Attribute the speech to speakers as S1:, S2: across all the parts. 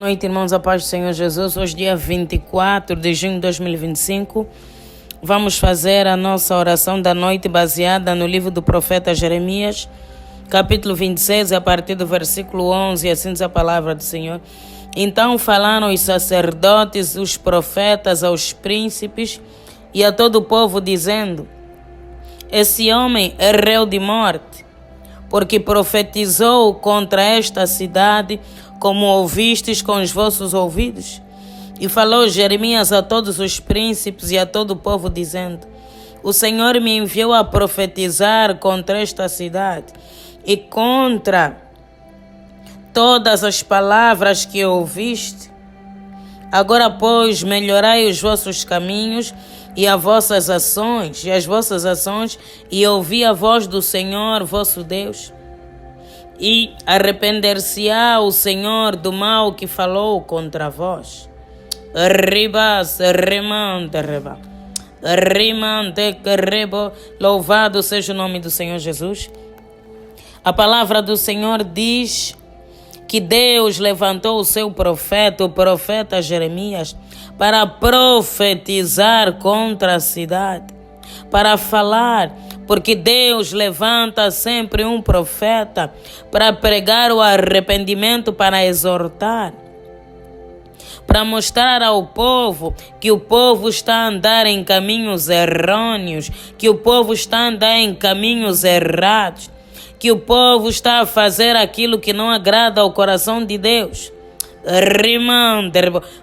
S1: Boa noite, irmãos, a paz do Senhor Jesus. Hoje, dia 24 de junho de 2025, vamos fazer a nossa oração da noite baseada no livro do profeta Jeremias, capítulo 26, a partir do versículo 11, assim diz a palavra do Senhor. Então falaram os sacerdotes, os profetas, aos príncipes e a todo o povo, dizendo: esse homem é réu de morte, porque profetizou contra esta cidade, como ouvistes com os vossos ouvidos. E falou Jeremias a todos os príncipes e a todo o povo, dizendo: o Senhor me enviou a profetizar contra esta cidade e contra todas as palavras que ouviste. Agora, pois, melhorai os vossos caminhos e as vossas ações, e ouvi a voz do Senhor vosso Deus. E arrepender-se-á o Senhor do mal que falou contra vós. Louvado seja o nome do Senhor Jesus. A palavra do Senhor diz que Deus levantou o seu profeta, o profeta Jeremias, para profetizar contra a cidade, para falar, porque Deus levanta sempre um profeta para pregar o arrependimento, para exortar, para mostrar ao povo que o povo está a andar em caminhos errôneos, que o povo está a andar em caminhos errados, que o povo está a fazer aquilo que não agrada ao coração de Deus.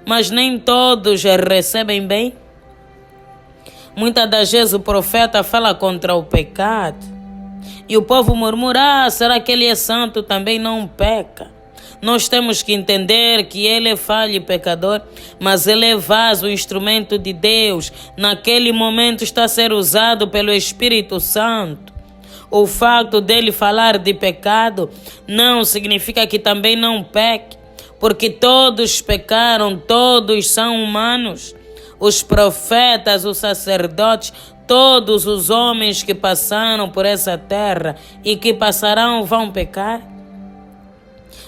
S1: Mas nem todos recebem bem. Muitas das vezes o profeta fala contra o pecado e o povo murmura: será que ele é santo, também não peca? Nós temos que entender que ele é falho e pecador, mas ele é vaso, instrumento de Deus. Naquele momento está a ser usado pelo Espírito Santo. O fato dele falar de pecado não significa que também não peque, porque todos pecaram, todos são humanos. Os profetas, os sacerdotes, todos os homens que passaram por essa terra e que passarão vão pecar.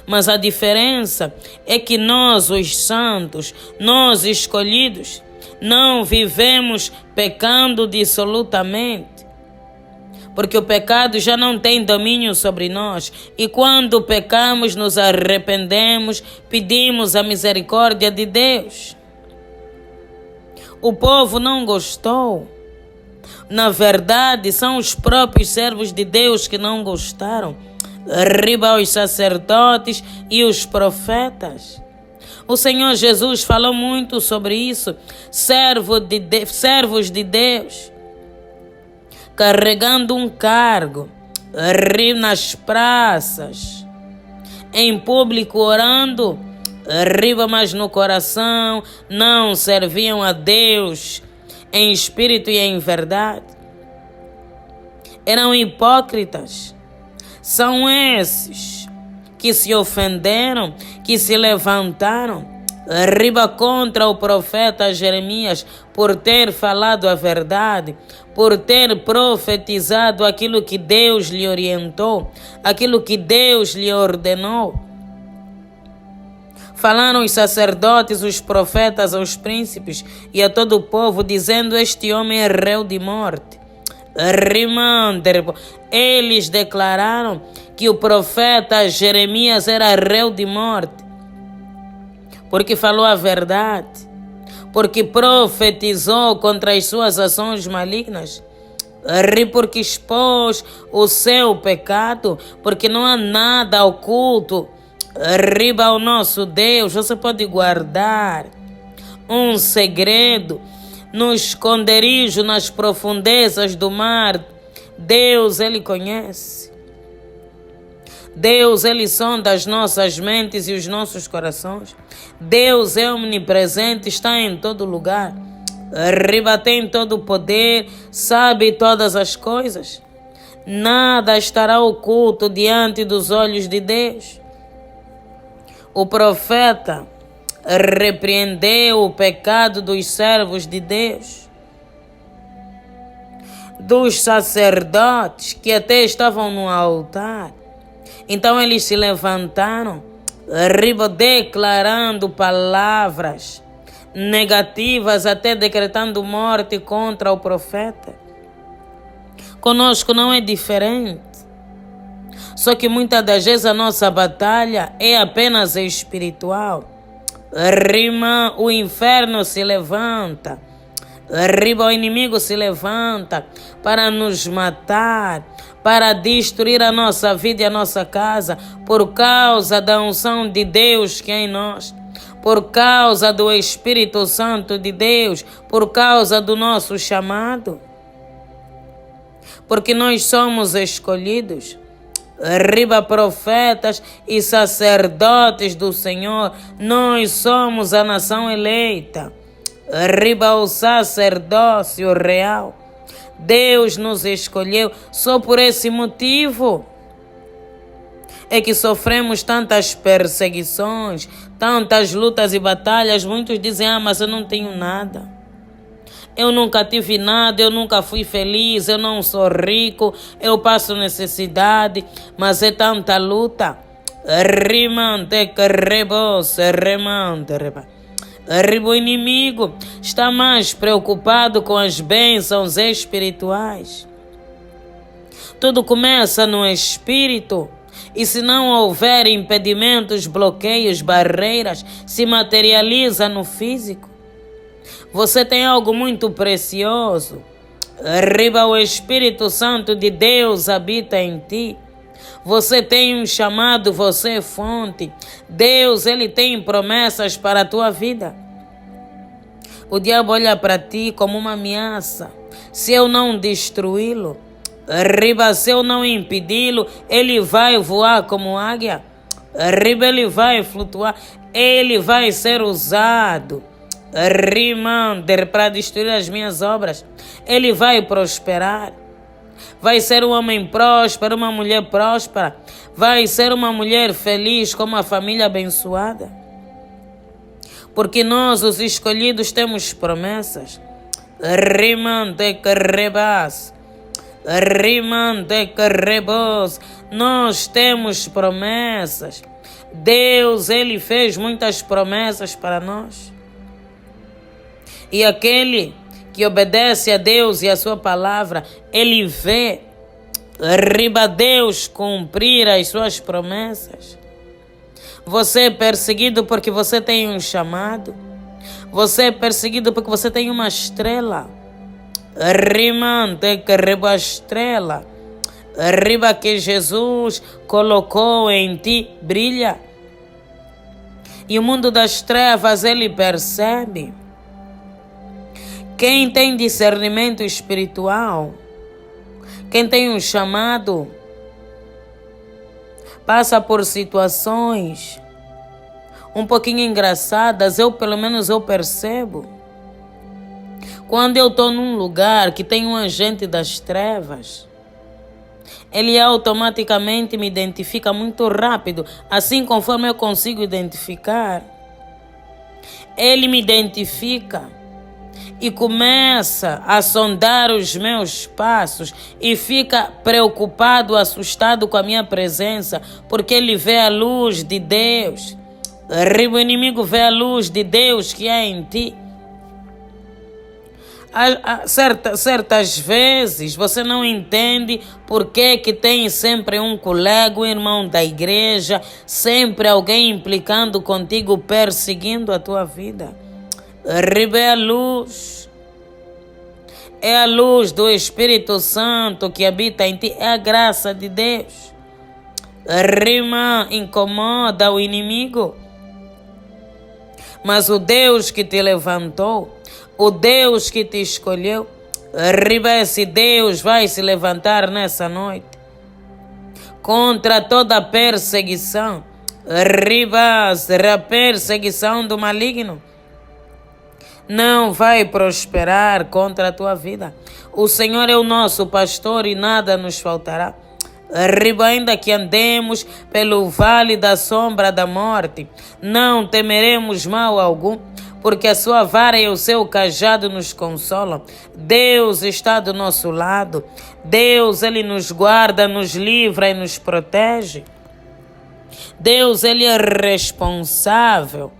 S1: Mas a diferença é que nós, os santos, nós escolhidos, não vivemos pecando dissolutamente, porque o pecado já não tem domínio sobre nós. E quando pecamos, nos arrependemos, pedimos a misericórdia de Deus. O povo não gostou. Na verdade, são os próprios servos de Deus que não gostaram. Riba os sacerdotes e os profetas. O Senhor Jesus falou muito sobre isso. Servos de Deus, carregando um cargo, nas praças, em público orando, mas no coração não serviam a Deus em espírito e em verdade. Eram hipócritas. São esses que se ofenderam, que se levantaram contra o profeta Jeremias por ter falado a verdade, por ter profetizado aquilo que Deus lhe orientou, aquilo que Deus lhe ordenou. Falaram os sacerdotes, os profetas, aos príncipes e a todo o povo, dizendo: este homem é réu de morte. Eles declararam que o profeta Jeremias era réu de morte, porque falou a verdade, porque profetizou contra as suas ações malignas, porque expôs o seu pecado, porque não há nada oculto ao nosso Deus. Você pode guardar um segredo no esconderijo, nas profundezas do mar. Deus, Ele conhece. Deus, Ele sonda as nossas mentes e os nossos corações. Deus é omnipresente, está em todo lugar. Tem todo o poder, sabe todas as coisas. Nada estará oculto diante dos olhos de Deus. O profeta repreendeu o pecado dos servos de Deus, dos sacerdotes que até estavam no altar. Então eles se levantaram Arriba declarando palavras negativas, até decretando morte contra o profeta. Conosco não é diferente. Só que muitas das vezes a nossa batalha é apenas espiritual. Rima, o inferno se levanta. Arriba, o inimigo se levanta para nos matar, para destruir a nossa vida e a nossa casa, por causa da unção de Deus que é em nós, por causa do Espírito Santo de Deus, por causa do nosso chamado. Porque nós somos escolhidos. Arriba, profetas e sacerdotes do Senhor, nós somos a nação eleita. Arriba, o sacerdócio real. Deus nos escolheu. Só por esse motivo é que sofremos tantas perseguições, tantas lutas e batalhas. Muitos dizem, mas eu não tenho nada. Eu nunca tive nada, eu nunca fui feliz, eu não sou rico, eu passo necessidade, mas é tanta luta. Rimante que rebose, remante, Arriba, o inimigo está mais preocupado com as bênçãos espirituais. Tudo começa no espírito. E se não houver impedimentos, bloqueios, barreiras, se materializa no físico. Você tem algo muito precioso. Arriba, o Espírito Santo de Deus habita em ti. Você tem um chamado, você é fonte. Deus, Ele tem promessas para a tua vida. O diabo olha para ti como uma ameaça. Se eu não destruí-lo, arriba, se eu não impedi-lo, ele vai voar como águia. Arriba, ele vai flutuar. Ele vai ser usado. Rimander, para destruir as minhas obras. Ele vai prosperar. Vai ser um homem próspero, uma mulher próspera. Vai ser uma mulher feliz, com uma família abençoada. Porque nós, os escolhidos, temos promessas. Rimante que rebas. Rimante que rebos. Nós temos promessas. Deus, Ele fez muitas promessas para nós. E aquele que obedece a Deus e a sua palavra, ele vê arriba Deus cumprir as suas promessas. Você é perseguido porque você tem um chamado. Você é perseguido porque você tem uma estrela. Rimante que reba a estrela. Arriba que Jesus colocou em ti, brilha. E o mundo das trevas, ele percebe. Quem tem discernimento espiritual, quem tem um chamado, passa por situações um pouquinho engraçadas, pelo menos eu percebo. Quando eu estou num lugar que tem um agente das trevas, ele automaticamente me identifica muito rápido, assim conforme eu consigo identificar. Ele me identifica. E começa a sondar os meus passos e fica preocupado, assustado com a minha presença, porque ele vê a luz de Deus. O inimigo vê a luz de Deus que é em ti. Certas vezes você não entende por que tem sempre um colega, um irmão da igreja, sempre alguém implicando contigo, perseguindo a tua vida. Arriba é a luz. É a luz do Espírito Santo que habita em ti. É a graça de Deus. Rima incomoda o inimigo. Mas o Deus que te levantou, o Deus que te escolheu, arriba, esse Deus vai se levantar nessa noite contra toda a perseguição. Arriba, a perseguição do maligno não vai prosperar contra a tua vida. O Senhor é o nosso pastor e nada nos faltará. Arriba, ainda que andemos pelo vale da sombra da morte, não temeremos mal algum, porque a sua vara e o seu cajado nos consolam. Deus está do nosso lado. Deus, Ele nos guarda, nos livra e nos protege. Deus, Ele é responsável.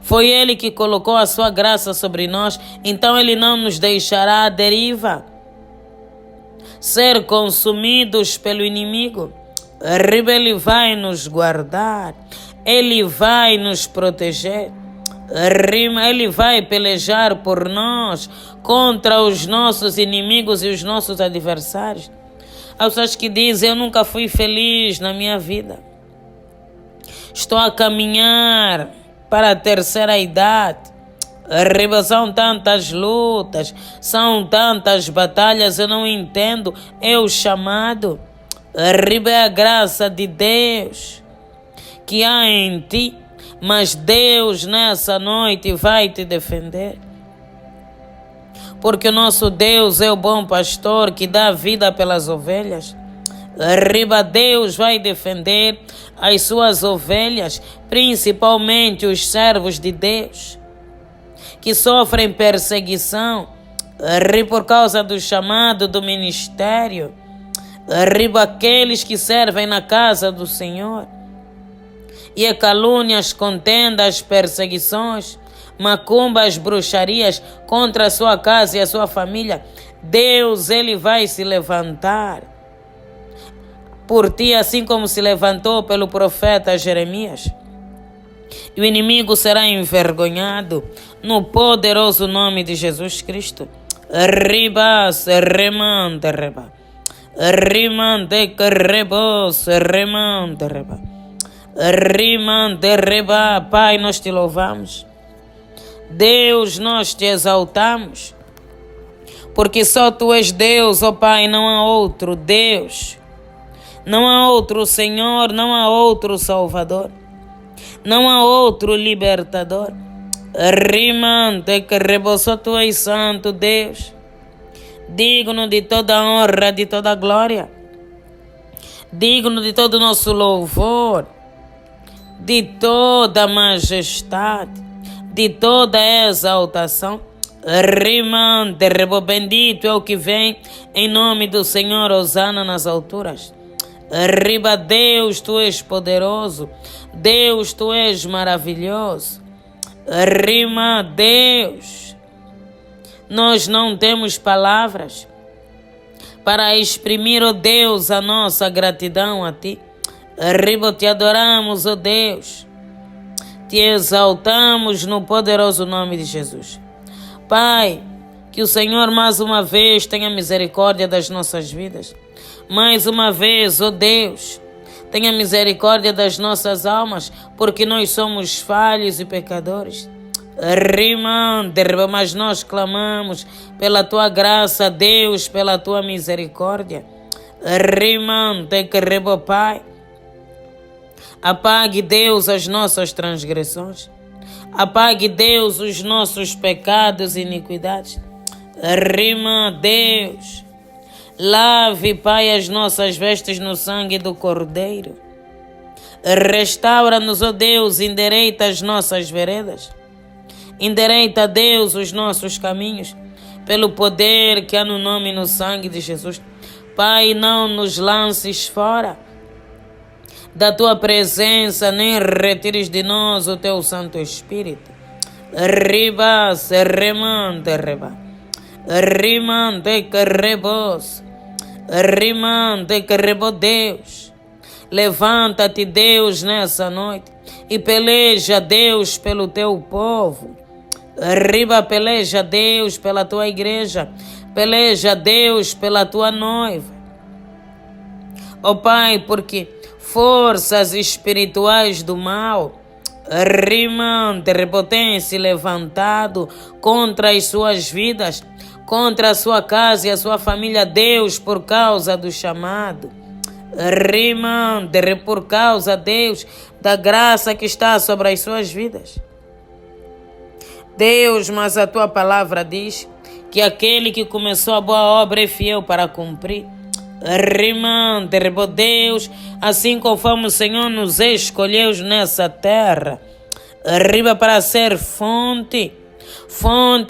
S1: Foi Ele que colocou a sua graça sobre nós, então Ele não nos deixará à deriva, ser consumidos pelo inimigo. Ele vai nos guardar, Ele vai nos proteger, Ele vai pelejar por nós contra os nossos inimigos e os nossos adversários. Há pessoas que dizem: eu nunca fui feliz na minha vida, estou a caminhar para a terceira idade. São tantas lutas, são tantas batalhas, eu não entendo. É o chamado, é a graça de Deus que há em ti, mas Deus nessa noite vai te defender. Porque o nosso Deus é o bom pastor que dá vida pelas ovelhas. Deus vai defender as suas ovelhas, principalmente os servos de Deus, que sofrem perseguição por causa do chamado do ministério, aqueles que servem na casa do Senhor. E a calúnias, contendas, perseguições, macumbas, bruxarias contra a sua casa e a sua família, Deus, Ele vai se levantar por ti, assim como se levantou pelo profeta Jeremias. E o inimigo será envergonhado no poderoso nome de Jesus Cristo. Pai, nós te louvamos. Deus, nós te exaltamos, porque só Tu és Deus, ó Pai, não há outro Deus, não há outro Senhor, não há outro Salvador, não há outro libertador. Só Tu és santo Deus, digno de toda honra, de toda glória, digno de todo o nosso louvor, de toda majestade, de toda exaltação. Bendito é o que vem em nome do Senhor, hosana nas alturas. Deus, Tu és poderoso, Deus, Tu és maravilhoso. Deus, nós não temos palavras para exprimir, ó Deus, a nossa gratidão a Ti. Te adoramos, ó Deus, te exaltamos no poderoso nome de Jesus. Pai, que o Senhor mais uma vez tenha misericórdia das nossas vidas. Mais uma vez, ó Deus, tenha misericórdia das nossas almas, porque nós somos falhos e pecadores. Mas nós clamamos pela Tua graça, Deus, pela Tua misericórdia. Pai, apague, Deus, as nossas transgressões. Apague, Deus, os nossos pecados e iniquidades. Deus, lave, Pai, as nossas vestes no sangue do Cordeiro. Restaura-nos, ó Deus, endireita as nossas veredas. Endireita, Deus, os nossos caminhos, pelo poder que há no nome e no sangue de Jesus. Pai, não nos lances fora da Tua presença, nem retires de nós o Teu Santo Espírito. Deus, levanta-te, Deus, nessa noite e peleja, Deus, pelo Teu povo. Peleja, Deus, pela Tua igreja. Peleja, Deus, pela Tua noiva. Ó Pai, porque forças espirituais do mal têm se levantado contra as suas vidas, contra a sua casa e a sua família, Deus, por causa do chamado. Por causa, Deus, da graça que está sobre as suas vidas. Deus, mas a Tua palavra diz que aquele que começou a boa obra é fiel para cumprir. Deus, assim conforme o Senhor nos escolheu nessa terra, para ser fonte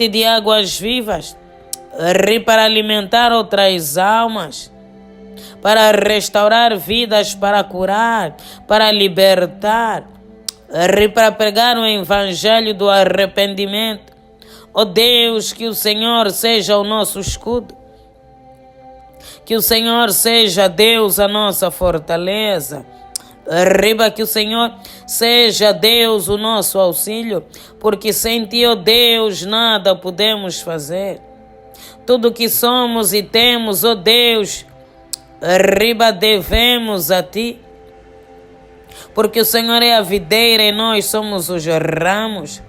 S1: de águas vivas, para alimentar outras almas, para restaurar vidas, para curar, para libertar, para pregar o evangelho do arrependimento. Ó Deus, que o Senhor seja o nosso escudo, que o Senhor seja, Deus, a nossa fortaleza. Que o Senhor seja, Deus, o nosso auxílio, porque sem Ti, ó Deus, nada podemos fazer. Tudo que somos e temos, ó Deus, devemos a Ti, porque o Senhor é a videira e nós somos os ramos.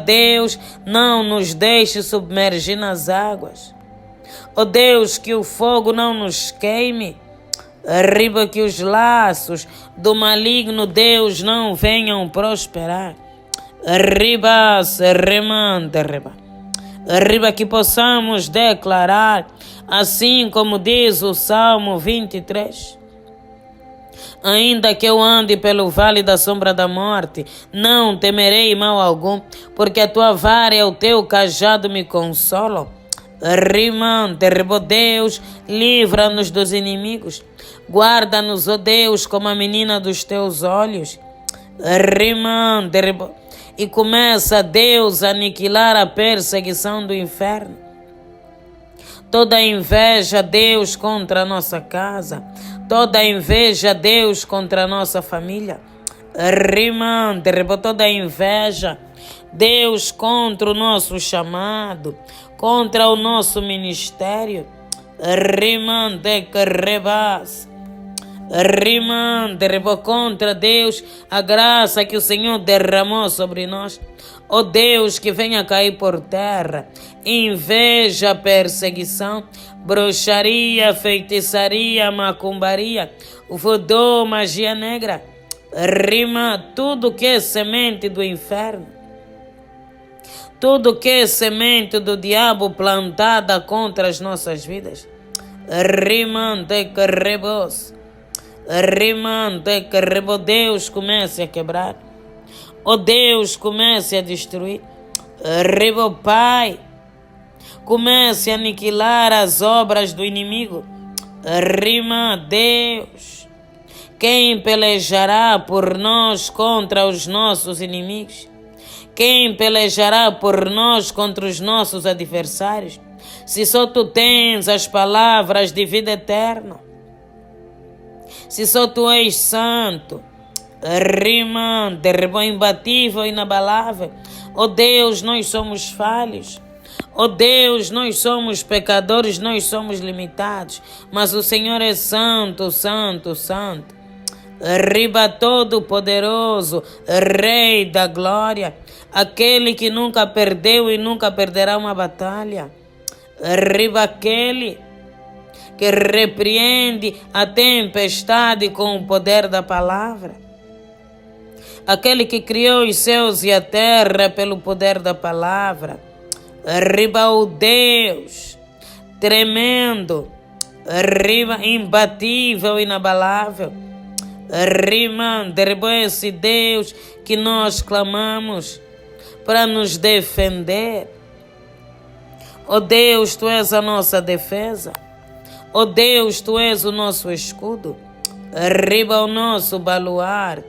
S1: Deus, não nos deixe submergir nas águas. Ó Deus, que o fogo não nos queime. Que os laços do maligno, Deus, não venham prosperar. Que possamos declarar, assim como diz o Salmo 23. Ainda que eu ande pelo vale da sombra da morte, não temerei mal algum, porque a tua vara e o teu cajado me consolam. Deus, livra-nos dos inimigos. Guarda-nos, ó Deus, como a menina dos teus olhos. E começa, Deus, a aniquilar a perseguição do inferno. Toda inveja, Deus, contra a nossa casa. Toda inveja, Deus, contra a nossa família. Toda inveja, Deus, contra o nosso chamado, contra o nosso ministério. Contra Deus, a graça que o Senhor derramou sobre nós. Ó Deus, que venha cair por terra inveja, perseguição, bruxaria, feitiçaria, macumbaria, voodoo, magia negra. Tudo que é semente do inferno, tudo que é semente do diabo plantada contra as nossas vidas. Deus, comece a quebrar. Ó Deus, comece a destruir. Pai, comece a aniquilar as obras do inimigo. Deus, quem pelejará por nós contra os nossos inimigos? Quem pelejará por nós contra os nossos adversários? Se só Tu tens as palavras de vida eterna, se só Tu és santo, imbatível, inabalável. Ó Deus, nós somos falhos. Ó Deus, nós somos pecadores, nós somos limitados, mas o Senhor é santo, santo, santo. Todo-Poderoso, Rei da Glória, aquele que nunca perdeu e nunca perderá uma batalha. Aquele que repreende a tempestade com o poder da palavra. Aquele que criou os céus e a terra pelo poder da palavra. O Deus tremendo, imbatível, inabalável. Esse Deus que nós clamamos para nos defender. Ó Deus, Tu és a nossa defesa. Ó Deus, Tu és o nosso escudo. O nosso baluarte.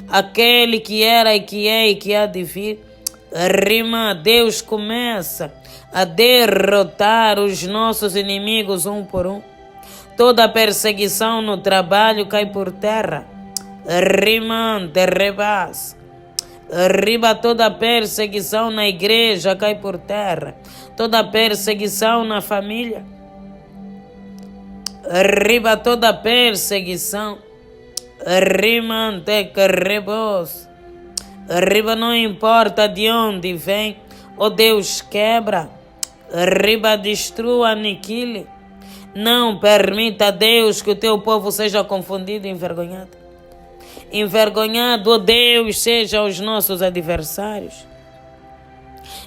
S1: Aquele que era e que é e que há de vir. Deus, começa a derrotar os nossos inimigos um por um. Toda perseguição no trabalho cai por terra. Toda perseguição na igreja cai por terra. Toda perseguição na família. Toda perseguição. Não importa de onde vem. Ó Deus, quebra. Destrua, aniquile. Não permita, Deus, que o Teu povo seja confundido e envergonhado. Envergonhado, ó Deus, sejam os nossos adversários.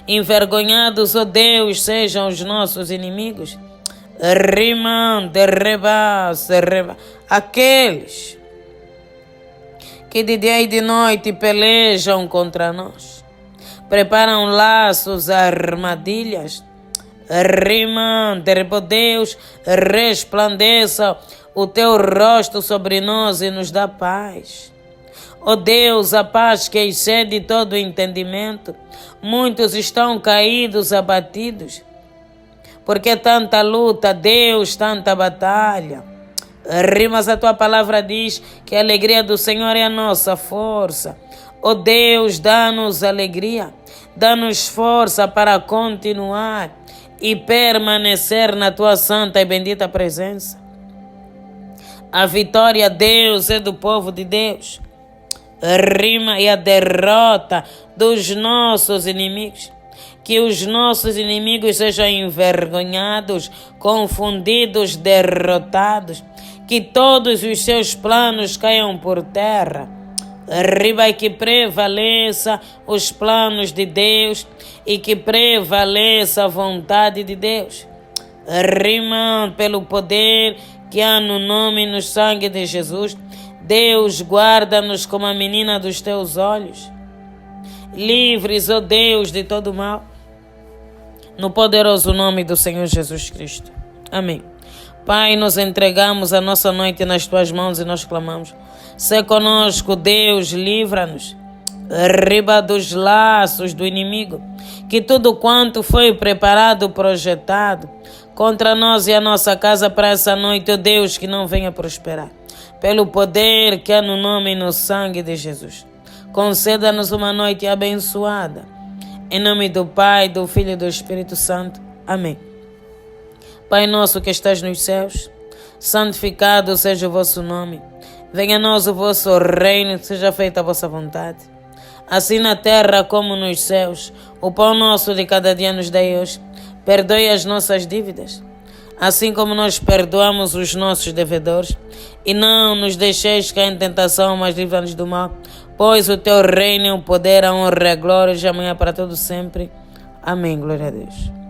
S1: Envergonhados, ó Deus, sejam os nossos inimigos. Aqueles que de dia e de noite pelejam contra nós, preparam laços, armadilhas. Rimante, ó Deus, resplandeça o teu rosto sobre nós e nos dá paz. Ó Deus, a paz que excede todo entendimento. Muitos estão caídos, abatidos. Porque tanta luta, Deus, tanta batalha. Mas a tua palavra diz que a alegria do Senhor é a nossa força. Ó Deus, dá-nos alegria, dá-nos força para continuar e permanecer na tua santa e bendita presença. A vitória, Deus, é do povo de Deus. E a derrota dos nossos inimigos. Que os nossos inimigos sejam envergonhados, confundidos, derrotados. Que todos os seus planos caiam por terra. E que prevaleça os planos de Deus e que prevaleça a vontade de Deus. Pelo poder que há no nome e no sangue de Jesus. Deus, guarda-nos como a menina dos teus olhos. Livres, ó Deus, de todo mal. No poderoso nome do Senhor Jesus Cristo. Amém. Pai, nós entregamos a nossa noite nas tuas mãos e nós clamamos. Sê conosco, Deus, livra-nos. Riba dos laços do inimigo. Que tudo quanto foi preparado, projetado contra nós e a nossa casa para essa noite, ó Deus, que não venha prosperar. Pelo poder que há no nome e no sangue de Jesus. Conceda-nos uma noite abençoada. Em nome do Pai, do Filho e do Espírito Santo. Amém. Pai nosso que estás nos céus, santificado seja o vosso nome. Venha a nós o vosso reino, seja feita a vossa vontade. Assim na terra como nos céus. O pão nosso de cada dia nos dai hoje. Perdoe as nossas dívidas, assim como nós perdoamos os nossos devedores. E não nos deixeis cair em tentação, mas livra-nos do mal. Pois o teu reino, o poder, a honra e a glória, de amanhã para todo sempre. Amém. Glória a Deus.